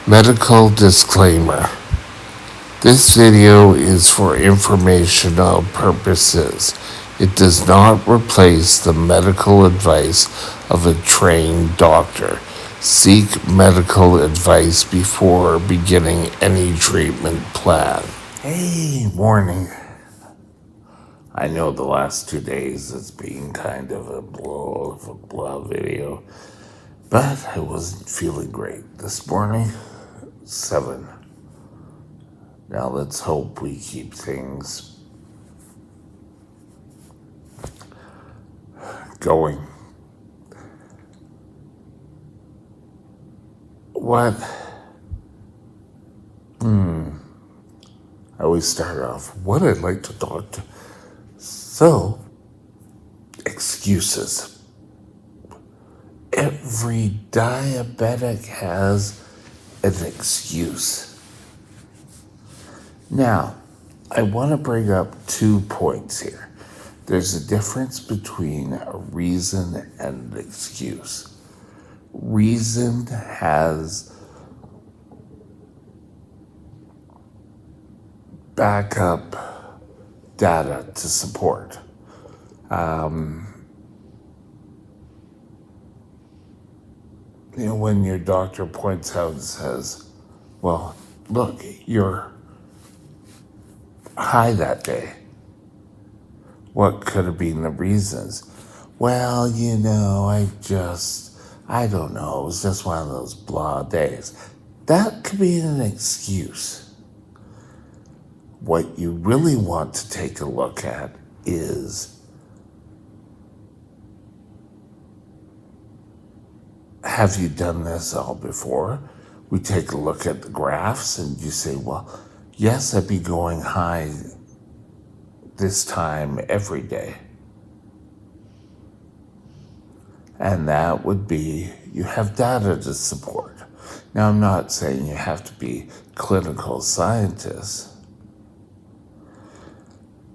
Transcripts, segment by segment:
Medical disclaimer. This video is for informational purposes. It does not replace the medical advice of a trained doctor. Seek medical advice before beginning any treatment plan. Hey, morning. I know the last 2 days it's been kind of a blah video, but I wasn't feeling great this morning. 7. Now let's hope we keep things going. What? I always start off, what I'd like to talk to. So, excuses. Every diabetic has an excuse. Now, I want to bring up 2 points here. There's a difference between a reason and an excuse. Reason has backup data to support. When your doctor points out and says, well, look, you're high that day. What could have been the reasons? Well, I don't know. It was just one of those blah days. That could be an excuse. What you really want to take a look at is, have you done this all before? We take a look at the graphs and you say, well, yes, I'd be going high this time every day. And that would be, you have data to support. Now, I'm not saying you have to be clinical scientists,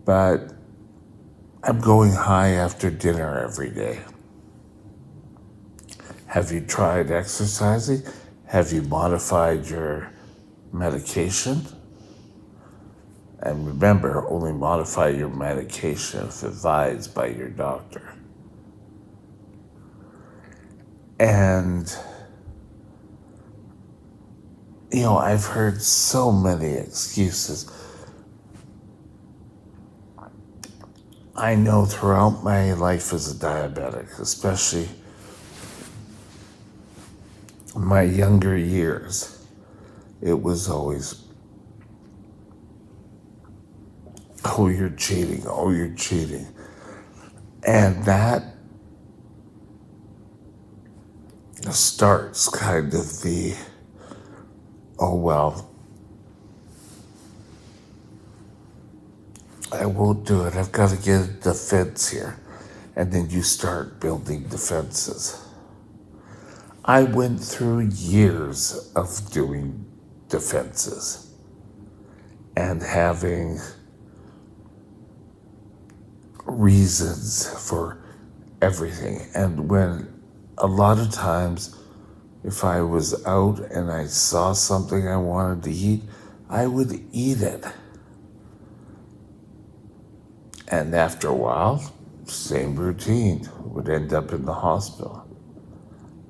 but I'm going high after dinner every day. Have you tried exercising? Have you modified your medication? And remember, only modify your medication if advised by your doctor. And, I've heard so many excuses. I know throughout my life as a diabetic, especially my younger years, it was always, oh, you're cheating, oh, you're cheating. And that starts kind of the, oh, well, I won't do it. I've got to get a defense here. And then you start building defenses. I went through years of doing defenses and having reasons for everything. And when a lot of times, if I was out and I saw something I wanted to eat, I would eat it. And after a while, same routine, would end up in the hospital.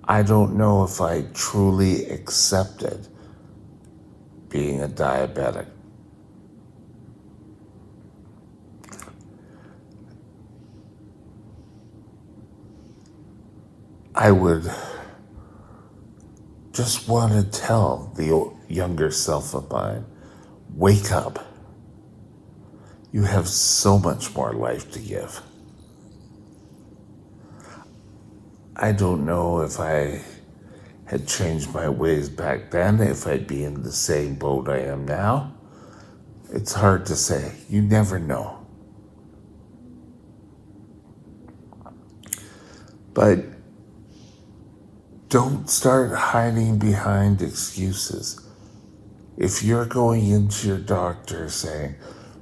I don't know if I truly accepted being a diabetic. I would just want to tell the younger self of mine, wake up. You have so much more life to give. I don't know if I had changed my ways back then, if I'd be in the same boat I am now. It's hard to say. You never know. But don't start hiding behind excuses. If you're going into your doctor saying,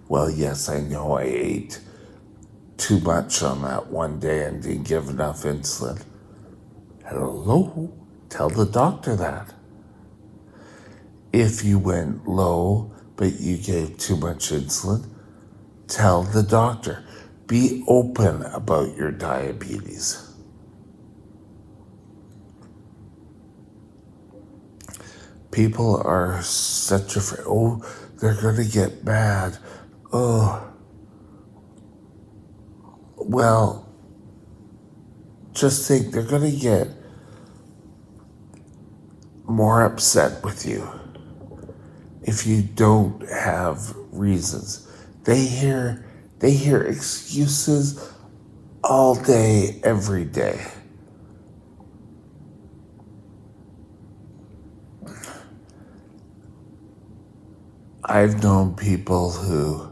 well, yes, I know I ate too much on that one day and didn't give enough insulin. Hello? Tell the doctor that. If you went low, but you gave too much insulin, tell the doctor. Be open about your diabetes. People are such afraid. Oh, they're going to get mad. Oh, well, just think they're going to get more upset with you if you don't have reasons. They hear excuses all day, every day. I've known people who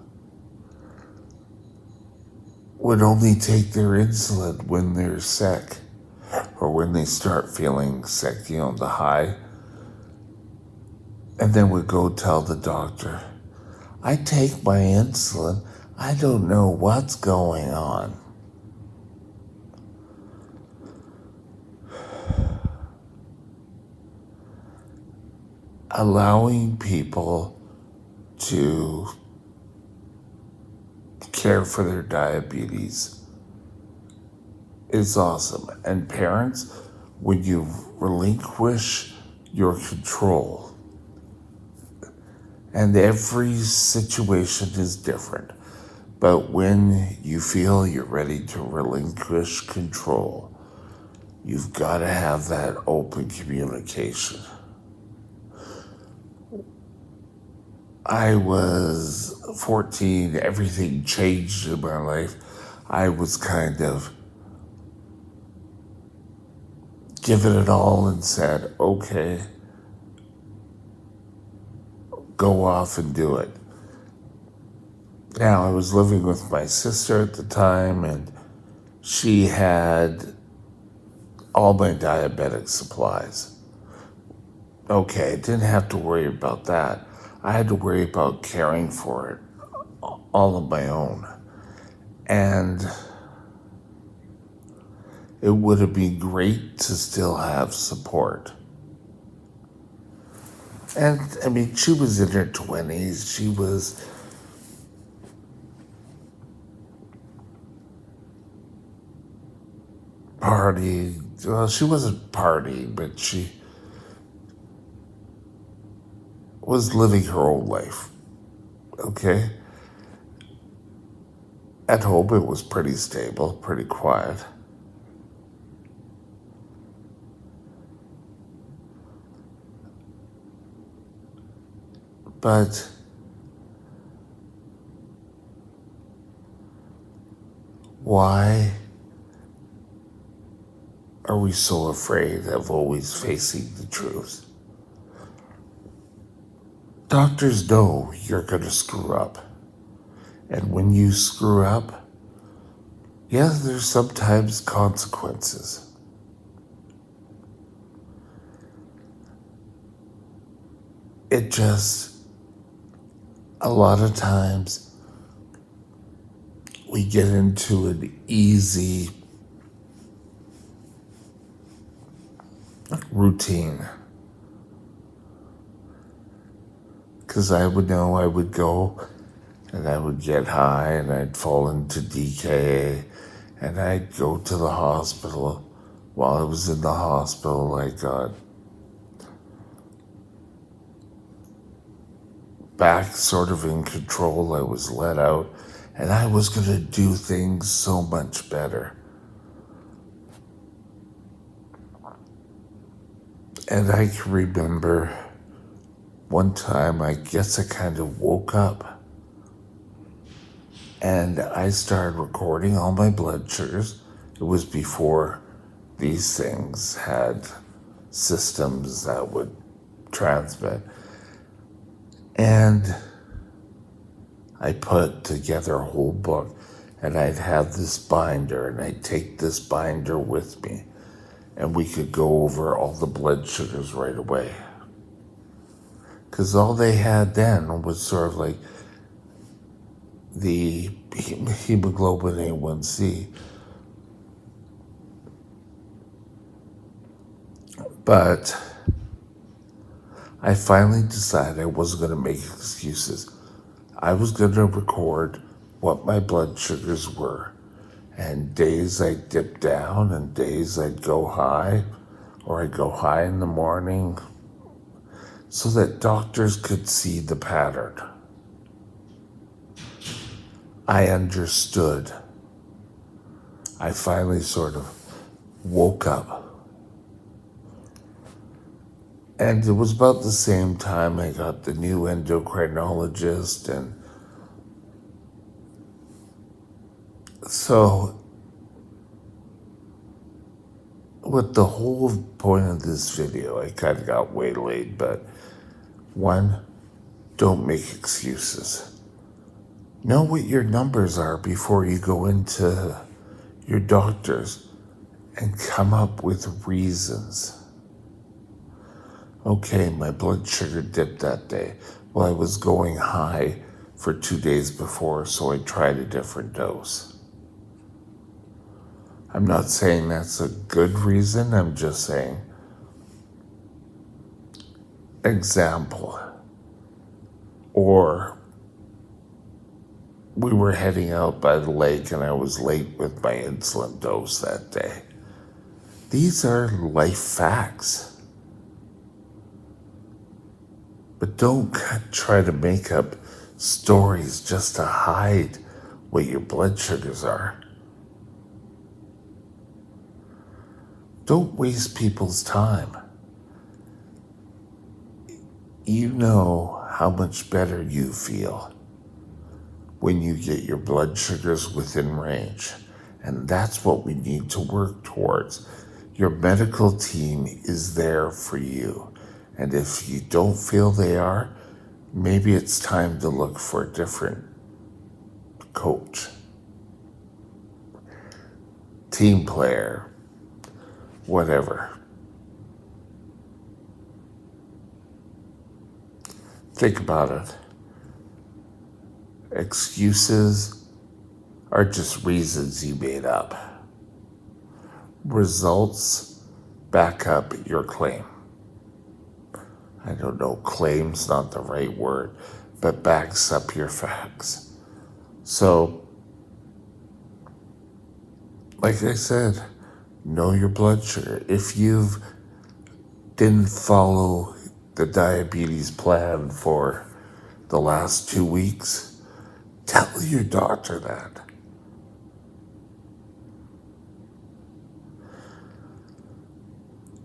would only take their insulin when they're sick or when they start feeling sick, the high, and then would go tell the doctor, I take my insulin, I don't know what's going on. Allowing people to care for their diabetes is awesome. And parents, when you relinquish your control, and every situation is different, but when you feel you're ready to relinquish control, you've got to have that open communication. I was 14, everything changed in my life. I was kind of given it all and said, okay, go off and do it. Now, I was living with my sister at the time, and she had all my diabetic supplies. Okay, I didn't have to worry about that. I had to worry about caring for it all on my own. And it would have been great to still have support. And I mean, she was in her 20s. She was partying. Well, she wasn't partying, but she was living her own life. Okay? At home, it was pretty stable, pretty quiet. But why are we so afraid of always facing the truth? Doctors know you're going to screw up. And when you screw up, yeah, there's sometimes consequences. It just, a lot of times, we get into an easy routine. Because I would know I would go and I would get high and I'd fall into DKA and I'd go to the hospital. While I was in the hospital, I got back sort of in control. I was let out and I was going to do things so much better. And I can remember one time, I guess I kind of woke up and I started recording all my blood sugars. It was before these things had systems that would transmit. And I put together a whole book, and I'd have this binder, and I'd take this binder with me, and we could go over all the blood sugars right away. Because all they had then was sort of like the hemoglobin A1C. But I finally decided I wasn't going to make excuses. I was going to record what my blood sugars were, and days I'd dip down and days I'd go high, or I'd go high in the morning, so that doctors could see the pattern. I understood. I finally sort of woke up. And it was about the same time I got the new endocrinologist. And so, with the whole point of this video, I kind of got waylaid, but one, don't make excuses. Know what your numbers are before you go into your doctors and come up with reasons. Okay, my blood sugar dipped that day. Well, I was going high for 2 days before, so I tried a different dose. I'm not saying that's a good reason, I'm just saying, example. Or we were heading out by the lake and I was late with my insulin dose that day. These are life facts. But don't try to make up stories just to hide what your blood sugars are. Don't waste people's time. You know how much better you feel when you get your blood sugars within range. And that's what we need to work towards. Your medical team is there for you. And if you don't feel they are, maybe it's time to look for a different coach, team player, whatever. Think about it. Excuses are just reasons you made up. Results back up your claim. I don't know, claim's not the right word, but backs up your facts. So, like I said, know your blood sugar. If you didn't follow the diabetes plan for the last 2 weeks, tell your doctor that.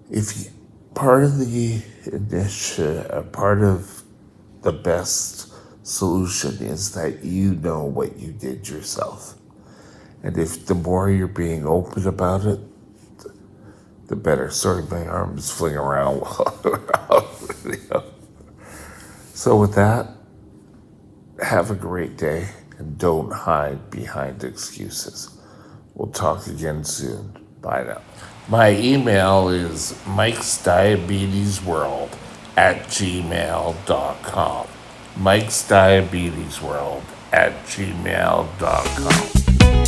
If you, part of the initiative, part of the best solution is that you know what you did yourself. And if the more you're being open about it, the better. Sorry, my arms fling around. So with that, have a great day and don't hide behind excuses. We'll talk again soon. Bye now. My email is mikesdiabetesworld@gmail.com. mikesdiabetesworld@gmail.com.